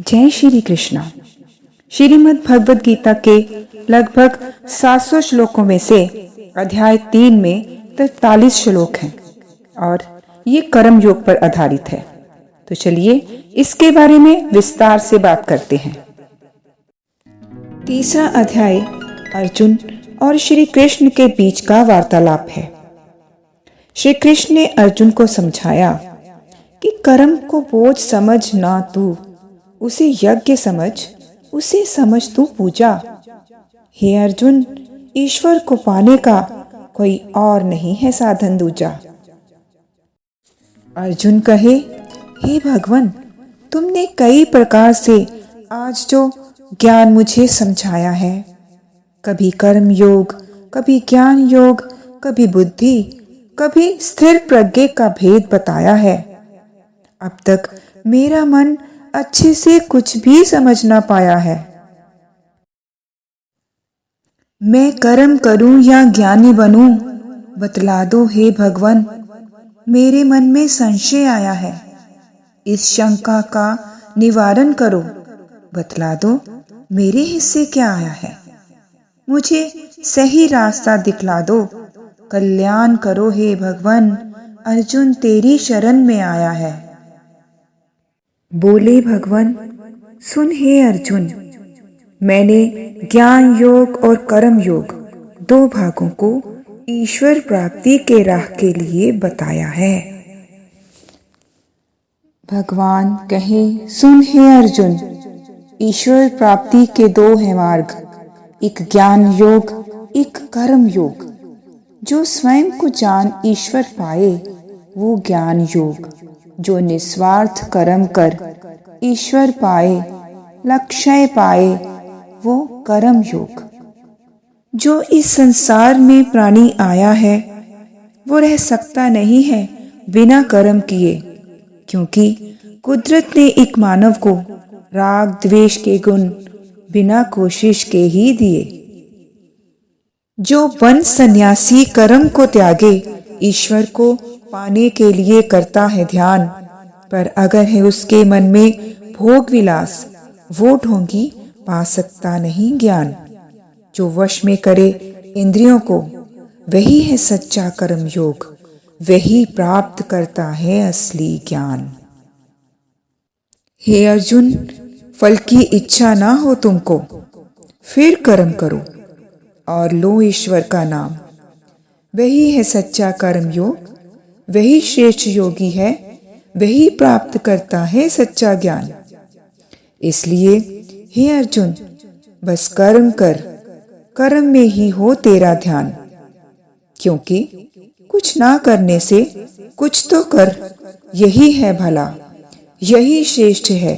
जय श्री कृष्णा। श्रीमद् भगवद गीता के लगभग 700 श्लोकों में से अध्याय 3 में 43 श्लोक हैं और ये कर्म योग पर आधारित है। तो चलिए इसके बारे में विस्तार से बात करते हैं। तीसरा अध्याय अर्जुन और श्री कृष्ण के बीच का वार्तालाप है। श्री कृष्ण ने अर्जुन को समझाया कि कर्म को बोझ समझ ना तू उसे यज्ञ समझ, उसे समझ तू पूजा। हे अर्जुन, ईश्वर को पाने का कोई और नहीं है साधन दूजा। अर्जुन कहे, हे भगवान, तुमने कई प्रकार से आज जो ज्ञान मुझे समझाया है, कभी कर्म योग, कभी ज्ञान योग, कभी बुद्धि, कभी स्थिर प्रज्ञ का भेद बताया है। अब तक मेरा मन अच्छे से कुछ भी समझ ना पाया है। मैं कर्म करूं या ज्ञानी बनूं, बतला दो हे भगवान। मेरे मन में संशय आया है, इस शंका का निवारण करो। बतला दो मेरे हिस्से क्या आया है, मुझे सही रास्ता दिखला दो। कल्याण करो हे भगवान, अर्जुन तेरी शरण में आया है। बोले भगवान, सुन हे अर्जुन, मैंने ज्ञान योग और कर्म योग दो भागों को ईश्वर प्राप्ति के राह के लिए बताया है। भगवान कहे, सुन हे अर्जुन, ईश्वर प्राप्ति के दो हैं मार्ग, एक ज्ञान योग, एक कर्म योग। जो स्वयं को जान ईश्वर पाए वो ज्ञान योग, जो निस्वार्थ कर्म कर ईश्वर पाए, लक्ष्य पाए वो कर्म योग। जो इस संसार में प्राणी आया है वो रह सकता नहीं है बिना कर्म किए, क्योंकि कुदरत ने एक मानव को राग द्वेष के गुण बिना कोशिश के ही दिए। जो वन सन्यासी कर्म को त्यागे ईश्वर को पाने के लिए करता है ध्यान, पर अगर है उसके मन में भोग विलास, वो ढोंगी पा सकता नहीं ज्ञान। जो वश में करे इंद्रियों को, वही है सच्चा कर्म योग, वही प्राप्त करता है असली ज्ञान। हे अर्जुन, फल की इच्छा ना हो तुमको, फिर कर्म करो और लो ईश्वर का नाम। वही है सच्चा कर्म योग, वही श्रेष्ठ योगी है, वही प्राप्त करता है सच्चा ज्ञान। इसलिए हे अर्जुन, बस कर्म कर, कर्म में ही हो तेरा ध्यान। क्योंकि कुछ ना करने से कुछ तो कर, यही है भला, यही श्रेष्ठ है,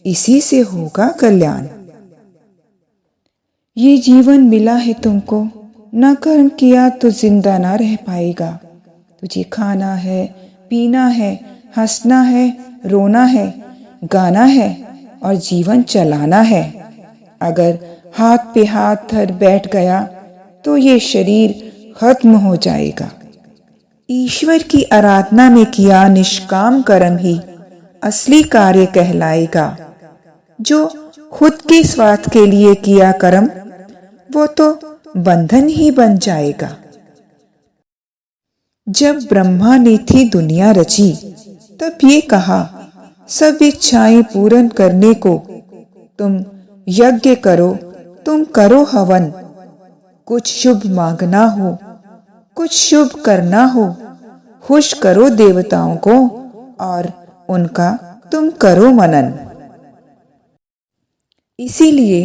इसी से होगा कल्याण। ये जीवन मिला है तुमको, न कर्म किया तो जिंदा ना रह पाएगा। तुझे खाना है, पीना है, हंसना है, रोना है, गाना है और जीवन चलाना है। अगर हाथ पे हाथ धर बैठ गया तो ये शरीर खत्म हो जाएगा। ईश्वर की आराधना में किया निष्काम कर्म ही असली कार्य कहलाएगा। जो खुद के स्वार्थ के लिए किया कर्म, वो तो बंधन ही बन जाएगा। जब ब्रह्मा ने थी दुनिया रची, तब ये कहा, सब इच्छाएं पूर्ण करने को तुम यज्ञ करो, तुम करो हवन। कुछ शुभ मांगना हो, कुछ शुभ करना हो, खुश करो देवताओं को और उनका तुम करो मनन। इसीलिए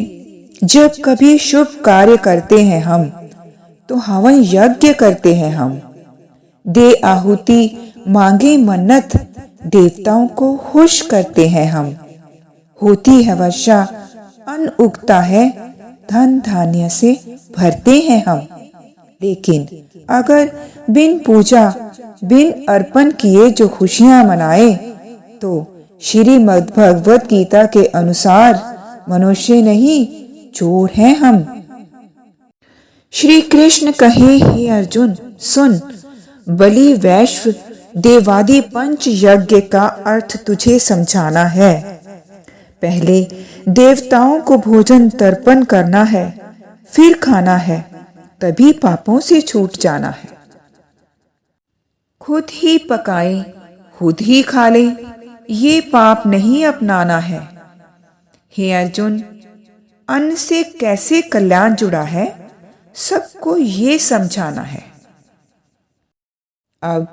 जब कभी शुभ कार्य करते हैं हम, तो हवन यज्ञ करते हैं हम। दे आहुति, मांगे मन्नत, देवताओं को खुश करते हैं हम। होती है वर्षा, अन्न उगता है, धन धान्य से भरते हैं हम। लेकिन अगर बिन पूजा, बिन अर्पण किए जो खुशियां मनाए, तो श्रीमद् भगवद गीता के अनुसार मनुष्य नहीं, चोर हैं हम। श्री कृष्ण कहे, हे अर्जुन सुन, बलि वैश्व देवादि पंच यज्ञ का अर्थ तुझे समझाना है। पहले देवताओं को भोजन तर्पण करना है, फिर खाना है, तभी पापों से छूट जाना है। खुद ही पकाए, खुद ही खा ले, ये पाप नहीं अपनाना है। हे अर्जुन, अन्न से कैसे कल्याण जुड़ा है, सबको ये समझाना है। अब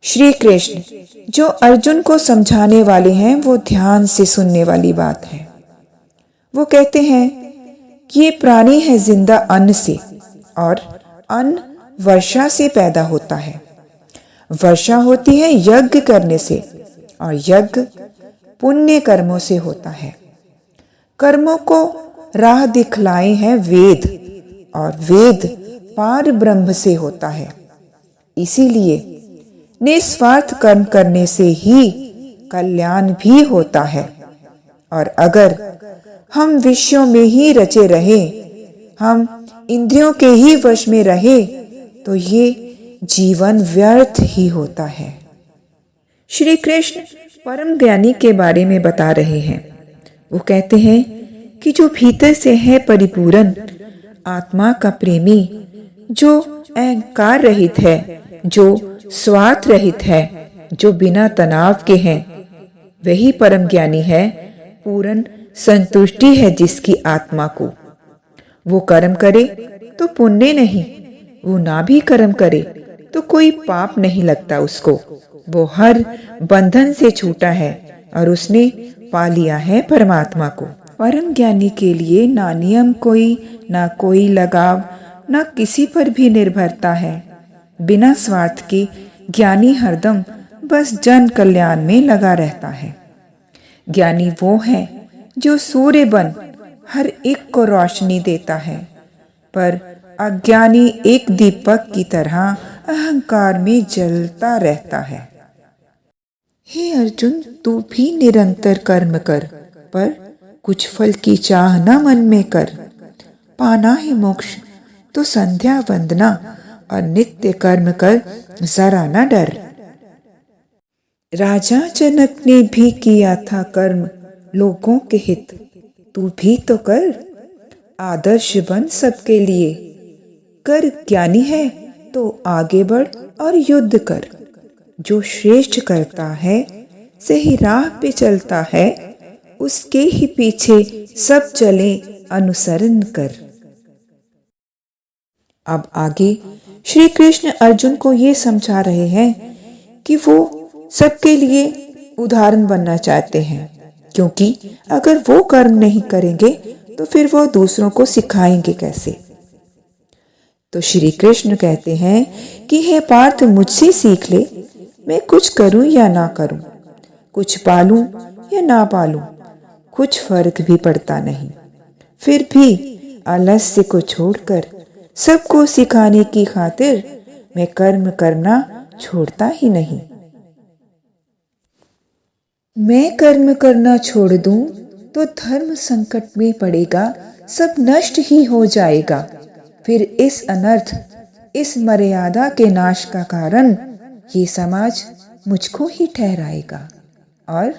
श्री कृष्ण जो अर्जुन को समझाने वाले हैं, वो ध्यान से सुनने वाली बात है। वो कहते हैं कि ये प्राणी है जिंदा अन्न से, और अन्न वर्षा से पैदा होता है। वर्षा होती है यज्ञ करने से, और यज्ञ पुण्य कर्मों से होता है। कर्मों को राह दिखलाए हैं वेद, और वेद पार ब्रह्म से होता है। इसीलिए निस्वार्थ कर्म करने से ही कल्याण भी होता है। और अगर हम विषयों में ही रचे रहे, हम इंद्रियों के ही वश में रहे, तो ये जीवन व्यर्थ ही होता है। श्री कृष्ण परम ज्ञानी के बारे में बता रहे हैं। वो कहते हैं कि जो भीतर से है परिपूर्ण, आत्मा का प्रेमी, जो अहंकार रहित है, जो स्वार्थ रहित है, जो बिना तनाव के हैं, वही परम ज्ञानी है। पूर्ण संतुष्टि है जिसकी आत्मा को। वो कर्म करे तो पुण्य नहीं, वो ना भी कर्म करे तो कोई पाप नहीं लगता उसको। वो हर बंधन से छूटा है और उसने पा लिया है परमात्मा को। परम ज्ञानी के लिए ना नियम कोई, ना कोई लगाव, ना किसी पर भी निर्भरता है। बिना स्वार्थ के ज्ञानी हरदम बस जन कल्याण में लगा रहता है। ज्ञानी वो है जो सूर्य बन हर एक को रोशनी देता है, पर अज्ञानी एक दीपक की तरह अहंकार में जलता रहता है। हे अर्जुन, तू भी निरंतर कर्म कर, पर कुछ फल की चाह न मन में कर। पाना है मोक्ष तो संध्या वंदना और नित्य कर्म कर, जरा न डर। राजा जनक ने भी किया था कर्म लोगों के हित, तू भी तो कर। आदर्श बन सबके लिए, कर ज्ञानी है तो आगे बढ़ और युद्ध कर। जो श्रेष्ठ करता है, सही राह पे चलता है, उसके ही पीछे सब चले अनुसरण कर। अब आगे श्री कृष्ण अर्जुन को ये समझा रहे हैं कि वो सबके लिए उदाहरण बनना चाहते हैं, क्योंकि अगर वो कर्म नहीं करेंगे तो फिर वो दूसरों को सिखाएंगे कैसे। तो श्री कृष्ण कहते हैं कि हे पार्थ, मुझसे सीख ले। मैं कुछ करूं या ना करूं, कुछ पालूं या ना पालूं, कुछ फर्क भी पड़ता नहीं। फिर भी आलस्य को छोड़कर सबको सिखाने की खातिर मैं कर्म करना छोड़ता ही नहीं। मैं कर्म करना छोड़ दूं तो धर्म संकट में पड़ेगा, सब नष्ट ही हो जाएगा। फिर इस अनर्थ, इस मर्यादा के नाश का कारण ये समाज मुझको ही ठहराएगा, और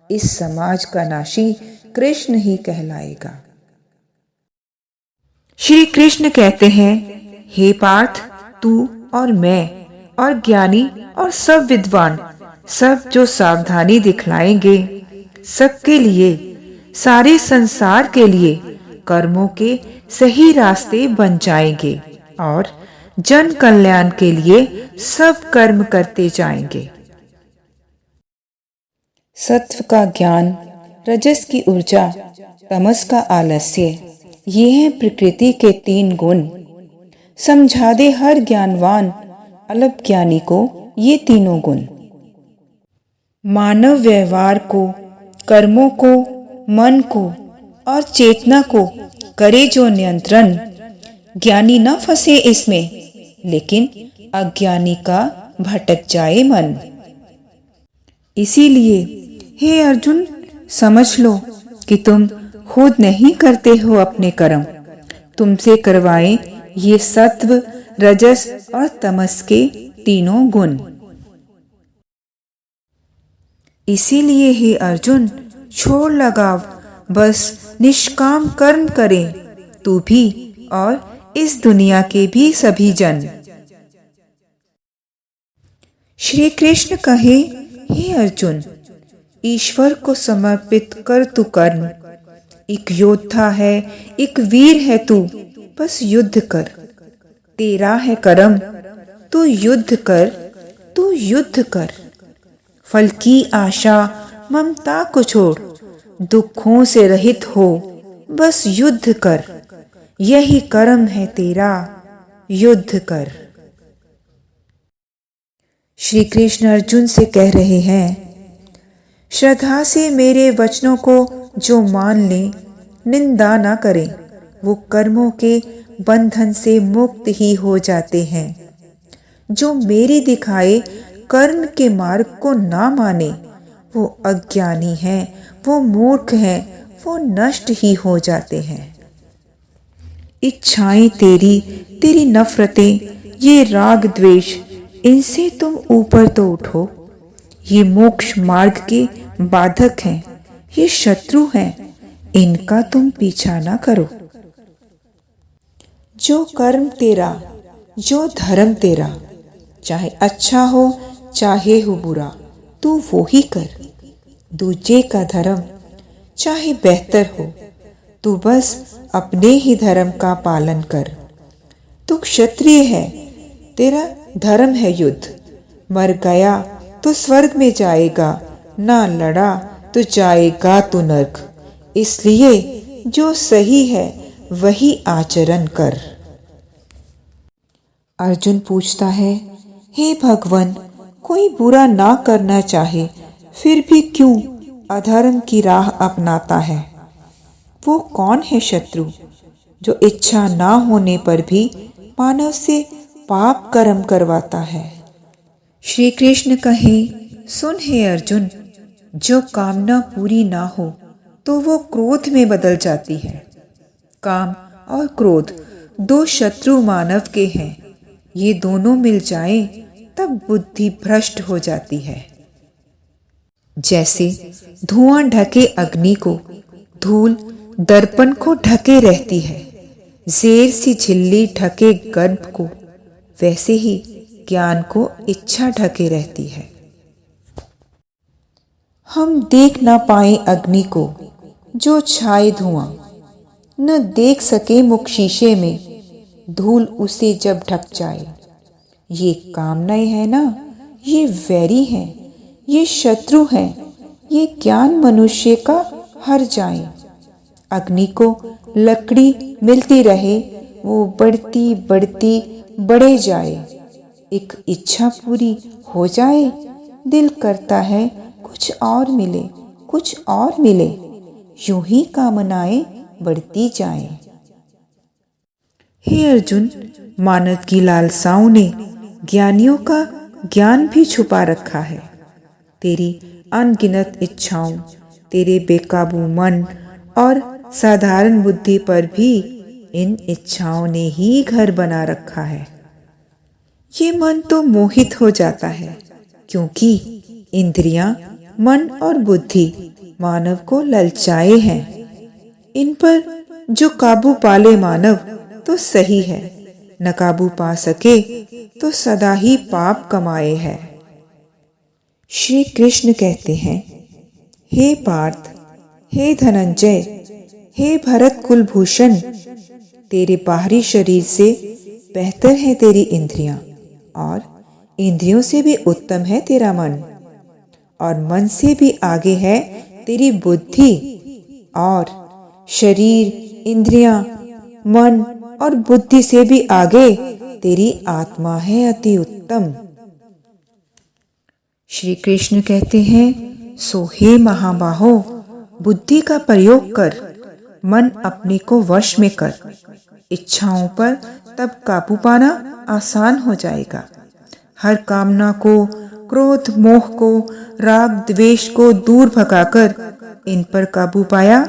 इस समाज का नाशी कृष्ण ही कहलाएगा। श्री कृष्ण कहते हैं, हे पार्थ, तू और मैं और ज्ञानी और सब विद्वान, सब जो सावधानी दिखलाएंगे, सबके लिए, सारे संसार के लिए कर्मों के सही रास्ते बन जाएंगे और जन कल्याण के लिए सब कर्म करते जाएंगे। सत्व का ज्ञान, रजस की ऊर्जा, तमस का आलस्य, ये हैं प्रकृति के 3 गुण। समझा दे हर ज्ञानवान अल्प ज्ञानी को ये तीनों गुण। मानव व्यवहार को, कर्मों को, मन को और चेतना को करे जो नियंत्रण, ज्ञानी न फंसे इसमें, लेकिन अज्ञानी का भटक जाए मन। इसीलिए हे अर्जुन, समझ लो कि तुम खुद नहीं करते हो अपने कर्म, तुमसे करवाए ये सत्व, रजस और तमस के तीनों गुण। इसीलिए हे अर्जुन, छोड़ लगाव, बस निष्काम कर्म करें तू भी और इस दुनिया के भी सभी जन। श्री कृष्ण कहे, हे अर्जुन, ईश्वर को समर्पित कर तू कर्म। एक योद्धा है, एक वीर है तू, बस युद्ध कर। तेरा है कर्म, तू युद्ध कर, तू युद्ध कर। फल की आशा ममता को छोड़, दुखों से रहित हो, बस युद्ध कर। यही कर्म है तेरा, युद्ध कर। श्री कृष्ण अर्जुन से कह रहे हैं, श्रद्धा से मेरे वचनों को जो मान ले, निंदा ना करे, वो कर्मों के बंधन से मुक्त ही हो जाते हैं। जो मेरी दिखाए कर्म के मार्ग को ना माने, वो अज्ञानी है, वो मूर्ख है, वो नष्ट ही हो जाते हैं। इच्छाएं तेरी, तेरी नफरतें, ये राग द्वेष, इनसे तुम ऊपर तो उठो। ये मोक्ष मार्ग के बाधक हैं, ये शत्रु हैं, इनका तुम पीछा ना करो। जो कर्म तेरा, जो धर्म तेरा, चाहे अच्छा हो चाहे हो बुरा, तू वो ही कर। दूजे का धर्म चाहे बेहतर हो, तू बस अपने ही धर्म का पालन कर। तू क्षत्रिय है, तेरा धर्म है युद्ध। मर गया तो स्वर्ग में जाएगा, ना लड़ा तो जाएगा तू नरक। इसलिए जो सही है वही आचरण कर। अर्जुन पूछता है, हे भगवान, कोई बुरा ना करना चाहे फिर भी क्यों अधर्म की राह अपनाता है? वो कौन है शत्रु जो इच्छा ना होने पर भी मानव से पाप कर्म करवाता है? श्री कृष्ण कहे, सुन हे अर्जुन, जो कामना पूरी ना हो तो वो क्रोध में बदल जाती है। काम और क्रोध दो शत्रु मानव के हैं। ये दोनों मिल जाएं तब बुद्धि भ्रष्ट हो जाती है। जैसे धुआं ढके अग्नि को, धूल दर्पण को ढके रहती है, जेर सी झिल्ली ढके गर्भ को, वैसे ही ज्ञान को इच्छा ढके रहती है। हम देख ना पाए अग्नि को जो छाए धुआं, न देख सके मुख शीशे में धूल उसे जब ढक जाए। ये कामनाएं है ना, ये वैरी हैं, ये शत्रु हैं, ये ज्ञान मनुष्य का हर जाए। अग्नि को लकड़ी मिलती रहे, वो बढ़ती बढ़ती बढ़े जाए। एक इच्छा पूरी हो जाए, दिल करता है कुछ और मिले, कुछ और मिले, यूं ही कामनाएं बढ़ती जाएं। हे अर्जुन, मानव की लालसाओं ने ज्ञानियों का ज्ञान भी छुपा रखा है। तेरी अनगिनत इच्छाओं, तेरे बेकाबू मन और साधारण बुद्धि पर भी इन इच्छाओं ने ही घर बना रखा है। ये मन तो मोहित हो जाता है, क्योंकि इंद्रियां, मन और बुद्धि मानव को ललचाए हैं। इन पर जो काबू पाले मानव तो सही है, न काबू पा सके तो सदा ही पाप कमाए है। श्री कृष्ण कहते हैं, हे पार्थ, हे धनंजय, हे भरत कुलभूषण, तेरे बाहरी शरीर से बेहतर है तेरी इंद्रियां, और इंद्रियों से भी उत्तम है तेरा मन, और मन से भी आगे है तेरी बुद्धि, और शरीर, इंद्रियां, मन और बुद्धि से भी आगे तेरी आत्मा है अति उत्तम। श्री कृष्ण कहते हैं, सो हे महाबाहो, बुद्धि का प्रयोग कर, मन अपने को वश में कर। इच्छाओं पर तब काबू पाना आसान हो जाएगा। हर कामना को, क्रोध मोह को, राग द्वेष को दूर भगाकर इन पर काबू पाया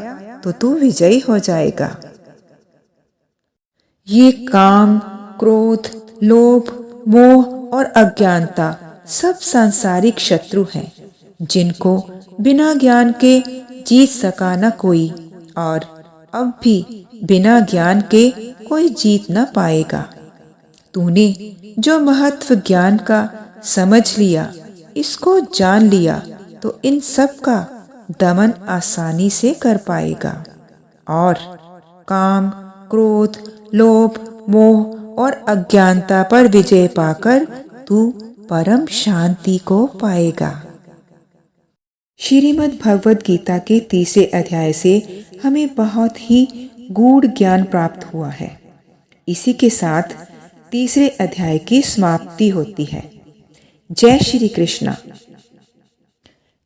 तो तू विजयी हो जाएगा। ये काम, क्रोध, लोभ, मोह और अज्ञानता सब सांसारिक शत्रु हैं, जिनको बिना ज्ञान के जीत सका न कोई, और अब भी बिना ज्ञान के कोई जीत न पाएगा। तूने जो महत्व ज्ञान का समझ लिया, इसको जान लिया, तो इन सब का दमन आसानी से कर पाएगा और काम, क्रोध, लोभ, मोह और अज्ञानता पर विजय पाकर तू परम शांति को पाएगा। श्रीमद् भगवद गीता के 3 अध्याय से हमें बहुत ही गूढ़ ज्ञान प्राप्त हुआ है। इसी के साथ 3 अध्याय की समाप्ति होती है। जय श्री कृष्णा।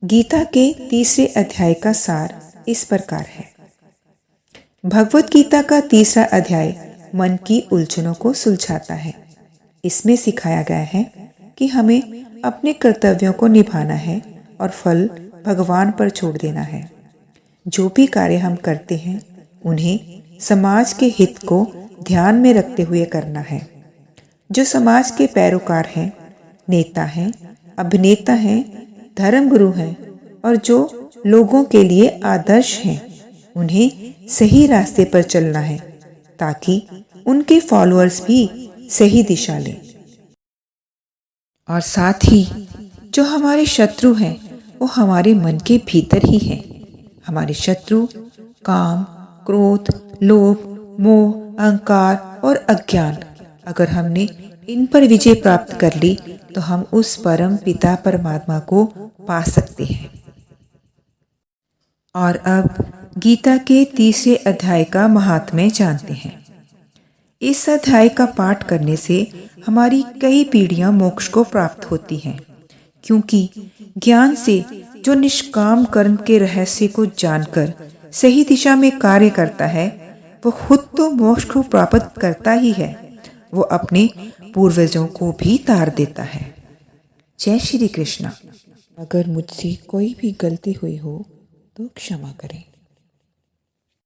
गीता के 3 अध्याय का सार इस प्रकार है। भगवद गीता का 3 अध्याय मन की उलझनों को सुलझाता है। इसमें सिखाया गया है कि हमें अपने कर्तव्यों को निभाना है और फल भगवान पर छोड़ देना है। जो भी कार्य हम करते हैं उन्हें समाज के हित को ध्यान में रखते हुए करना है। जो समाज के पैरोकार हैं, नेता हैं, अभिनेता हैं, धर्मगुरु हैं और जो लोगों के लिए आदर्श हैं, उन्हें सही रास्ते पर चलना है ताकि उनके फॉलोअर्स भी सही दिशा लें। और साथ ही जो हमारे शत्रु हैं वो हमारे मन के भीतर ही हैं। हमारे शत्रु काम, क्रोध, लोभ, मोह, अहंकार और अज्ञान, अगर हमने इन पर विजय प्राप्त कर ली तो हम उस परम पिता परमात्मा को पा सकते हैं। और अब गीता के 3 अध्याय का महात्म्य जानते हैं। इस अध्याय का पाठ करने से हमारी कई पीढ़ियां मोक्ष को प्राप्त होती हैं, क्योंकि ज्ञान से जो निष्काम कर्म के रहस्य को जानकर सही दिशा में कार्य करता है वो खुद तो मोक्ष को प्राप्त करता ही है, वो अपने पूर्वजों को भी तार देता है। जय श्री कृष्णा। अगर मुझसे कोई भी गलती हुई हो तो क्षमा करें।